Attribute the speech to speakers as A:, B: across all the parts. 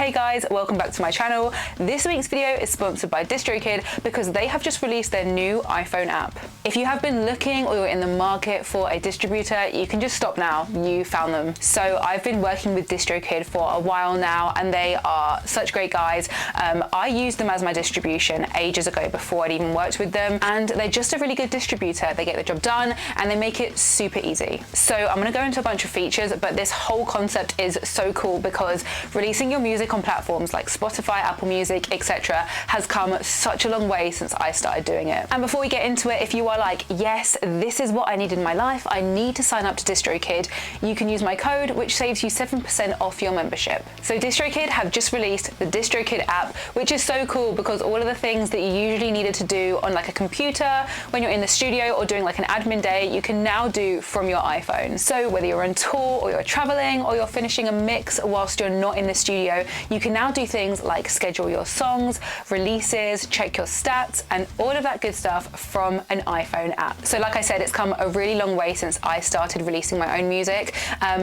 A: Hey guys, welcome back to my channel. This week's video is sponsored by DistroKid because they have just released their new iPhone app. If you have been looking or you're in the market for a distributor, you can just stop now. You found them. So I've been working with DistroKid for a while now and they are such great guys. I used them as my distribution ages ago before I'd even worked with them, and they're just a really good distributor. They get the job done and they make it super easy. So I'm going to go into a bunch of features, but this whole concept is so cool because releasing your music on platforms like Spotify, Apple Music, etc. has come such a long way since I started doing it. And before we get into it, if you are like, yes, this is what I need in my life, I need to sign up to DistroKid, you can use my code, which saves you 7% off your membership. So DistroKid have just released the DistroKid app, which is so cool because all of the things that you usually needed to do on like a computer when you're in the studio or doing like an admin day, you can now do from your iPhone. So whether you're on tour or you're traveling or you're finishing a mix whilst you're not in the studio, you can now do things like schedule your songs, releases, check your stats, and all of that good stuff from an iPhone app. So like I said, it's come a really long way since I started releasing my own music.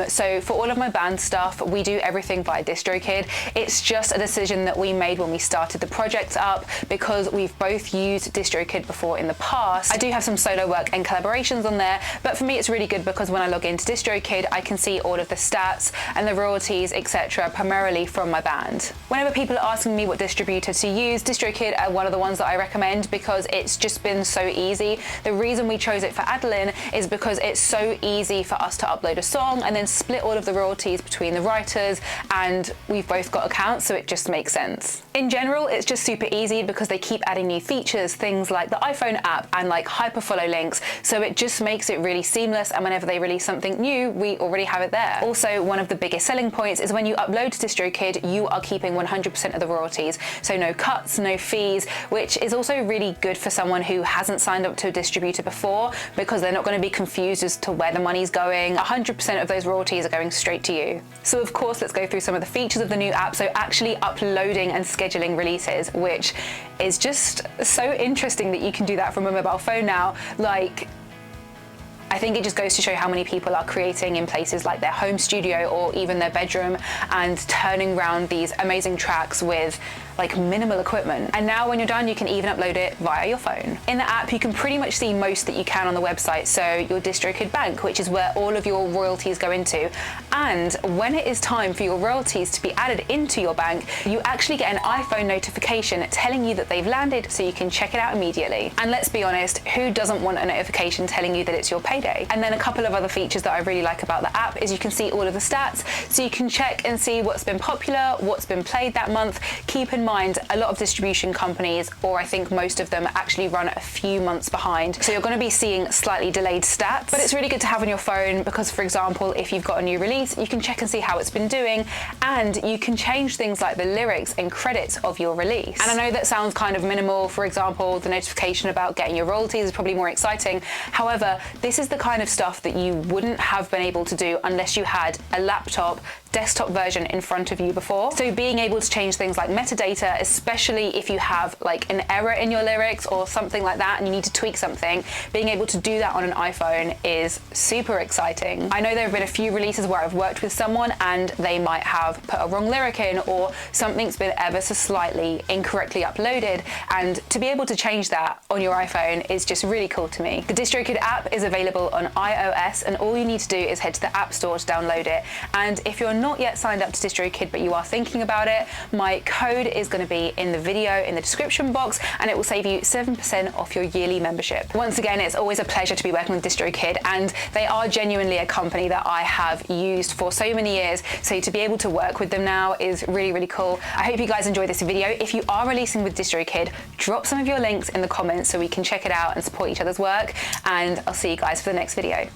A: So for all of my band stuff, we do everything via DistroKid. It's just a decision that we made when we started the project up because we've both used DistroKid before in the past. I do have some solo work and collaborations on there, but for me it's really good because when I log into DistroKid, I can see all of the stats and the royalties, etc., primarily from my band. Whenever people are asking me what distributor to use, DistroKid are one of the ones that I recommend because it's just been so easy. The reason we chose it for Adeline is because it's so easy for us to upload a song and then split all of the royalties between the writers, and we've both got accounts, so it just makes sense. In general, it's just super easy because they keep adding new features, things like the iPhone app and like hyperfollow links, so it just makes it really seamless, and whenever they release something new, we already have it there. Also, one of the biggest selling points is when you upload to DistroKid, you are keeping 100% of the royalties, so no cuts, no fees, which is also really good for someone who hasn't signed up to a distributor before because they're not going to be confused as to where the money's going. 100% of those royalties are going straight to you. So of course, let's go through some of the features of the new app. So actually uploading and scheduling releases, which is just so interesting that you can do that from a mobile phone now. Like, I think it just goes to show how many people are creating in places like their home studio or even their bedroom and turning around these amazing tracks with like minimal equipment. And now when you're done, you can even upload it via your phone. In the app, you can pretty much see most that you can on the website. So your DistroKid bank, which is where all of your royalties go into. And when it is time for your royalties to be added into your bank, you actually get an iPhone notification telling you that they've landed so you can check it out immediately. And let's be honest, who doesn't want a notification telling you that it's your payday? And then a couple of other features that I really like about the app is you can see all of the stats. So you can check and see what's been popular, what's been played that month. Keep in mind, a lot of distribution companies, or I think most of them, actually run a few months behind. So you're going to be seeing slightly delayed stats, but it's really good to have on your phone because, for example, if you've got a new release, you can check and see how it's been doing, and you can change things like the lyrics and credits of your release. And I know that sounds kind of minimal. For example, the notification about getting your royalties is probably more exciting. However, this is the kind of stuff that you wouldn't have been able to do unless you had a laptop desktop version in front of you before. So being able to change things like metadata, especially if you have like an error in your lyrics or something like that and you need to tweak something, being able to do that on an iPhone is super exciting. I know there have been a few releases where I've worked with someone and they might have put a wrong lyric in or something's been ever so slightly incorrectly uploaded, and to be able to change that on your iPhone is just really cool to me. The DistroKid app is available on iOS, and all you need to do is head to the App Store to download it. And if you're not yet signed up to DistroKid but you are thinking about it, my code is going to be in the video in the description box, and it will save you 7% off your yearly membership. Once again, it's always a pleasure to be working with DistroKid, and they are genuinely a company that I have used for so many years, so to be able to work with them now is really, really cool. I hope you guys enjoyed this video. If you are releasing with DistroKid, drop some of your links in the comments so we can check it out and support each other's work, and I'll see you guys for the next video.